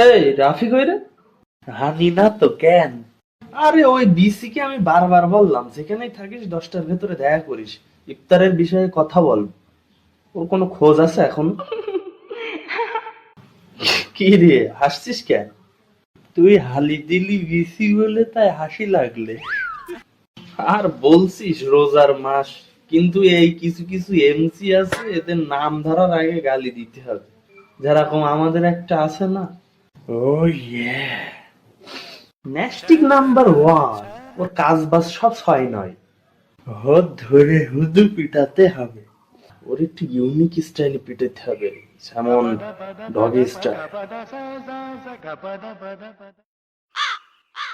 এই রাফি কইরে? হানি না তো কেন? আরে ওই বিসি কে আমি বারবার বললাম যেখানেই থাকিস 10টার ভেতরে দেখা করিস, ইফতারের বিষয়ে কথা বল। ওর কোনো খোঁজ আছে এখন? কি রে হাসছিস কেন? তুই হালি দিলি বিসি বলে তাই হাসি লাগলে। আর বলছিস রোজার মাস, কিন্তু এই কিছু কিছু এমসি আছে এদের নাম ধরার আগে গালি দিতে হবে। যেরকম আমাদের একটা আছে না, ও ইয়ে, ন্যাস্টিক নাম্বার 1, ওর কাজ বাজ সব 6-9। হদ ধরে হুদু পিটাতে হবে। ওর একটু ইউনিক স্টাইলে পিটাতে হবে, যেমন ডগি স্টাইল।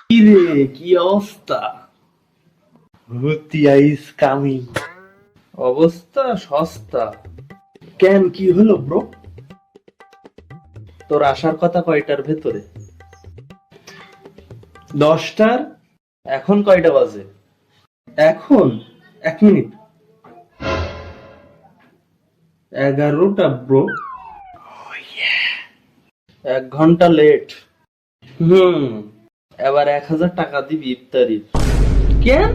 কি রে কি অবস্থা? হুতিয়া ইজ কামিং। অবস্থা সস্তা কেন, কি হলো ব্রো? তোর আসার কথা কয়টার ভেতরে? 10টার? এখন কয়টা বাজে? এখন 1 মিনিট, 11টা ব্রো। 1 ঘন্টা লেট। এবার 1000 টাকা দিবি ইফতারির। কেন?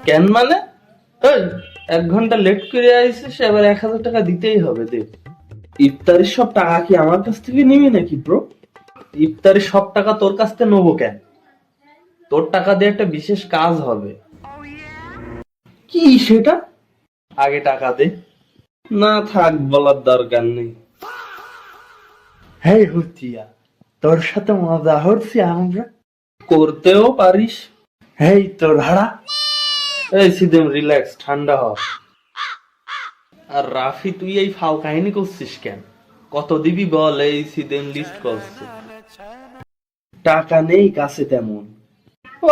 কেন মানে? এই, 1 ঘন্টা লেট করে আইসিস, এবার 1000 টাকা দিতেই হবে। দে, ইফতারির সব টাকা কি আমার কাছ থেকে নিবি নাকি ব্রো? ইফতারির সব টাকা তোর কাছ থেকে নেবো কেন? তোর টাকা দিয়ে একটা বিশেষ কাজ হবে। কি সেটা? আগে টাকা দে। না থাক, বলার দরকার নেই। হেই হুতিয়া, তোর সাথে মজা হচ্ছে আমরা। করতেও পারিস। হেই তোর হাড়া। এই সিদেম রিল্যাক্স, ঠান্ডা হ। আর রাফি তুই এই ফাও কাহিনী করছিস কেন? কত দিবি বল, এই সিদেম লিস্ট করছে। টাকা নেই কাছে তেমন।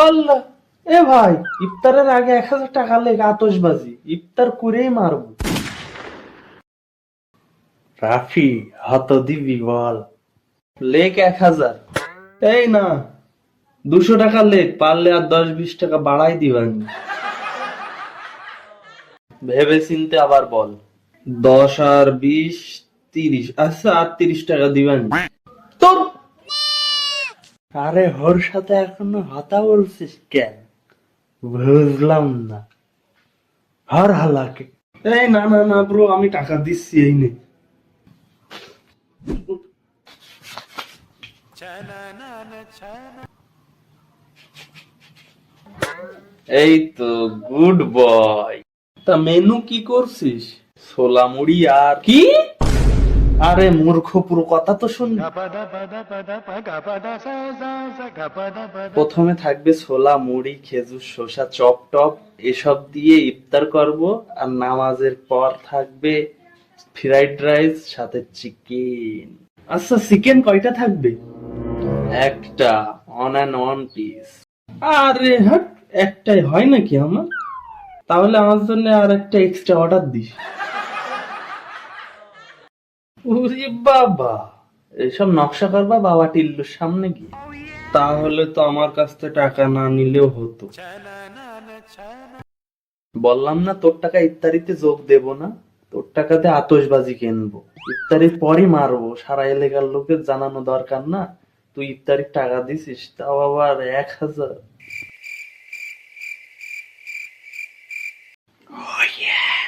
আল্লাহ, এ ভাই, ইফতারের আগে 1000 টাকা লেগে আতশবাজি, ইফতার করেই মারবো। রাফি হত দিবি বল। লেখ 1000। এই না, 200 টাকা লেখ, পারলে আর 10-20 টাকা বাড়াই দিবানি। ভেবে চিনতে আবার বল। 10 আর 20, 30। আচ্ছা, আর 30 টাকা দিবানি তোর। আরে ওর সাথে এখনো হতা বলছিস কেন? বুঝলাম না। হর হালাকে। এই না না না ব্রো, আমি টাকা দিচ্ছি, এই নে। এই তো, গুড বয়। তা মেনু কি করছিস? ছোলা মুড়ি আর কি? আরে মূর্খ, পুরো কথা তো শুন। প্রথমে থাকবে ছোলা মুড়ি, খেজুর, শসা, চপ টপ, এসব দিয়ে ইফতার করব। আর নামাজের পর থাকবে ফ্রাইড রাইস সাথে চিকেন। আচ্ছা, চিকেন কয়টা থাকবে? একটা, অন অ্যান্ড অন পিস। আরে হাট, একটাই হয় নাকি আমার? তাহলে আমার জন্য আর একটা এক্সট্রা অর্ডার দিস। ওরে বাবা, এসব নকশা করবা বাবা টিল্লুর সামনে গিয়ে? তাহলে তো আমার কাছ থেকে টাকা না নিলেও হতো। বললাম না তোর টাকা ইফতারিতে যোগ দেব না, তোর টাকাতে আতশবাজি কিনবো, ইফতারির পরই মারবো। সারা এলাকার লোকের জানানো দরকার না তুই ইফতারির টাকা দিছিস, তাও আবার 1000। Oh yeah.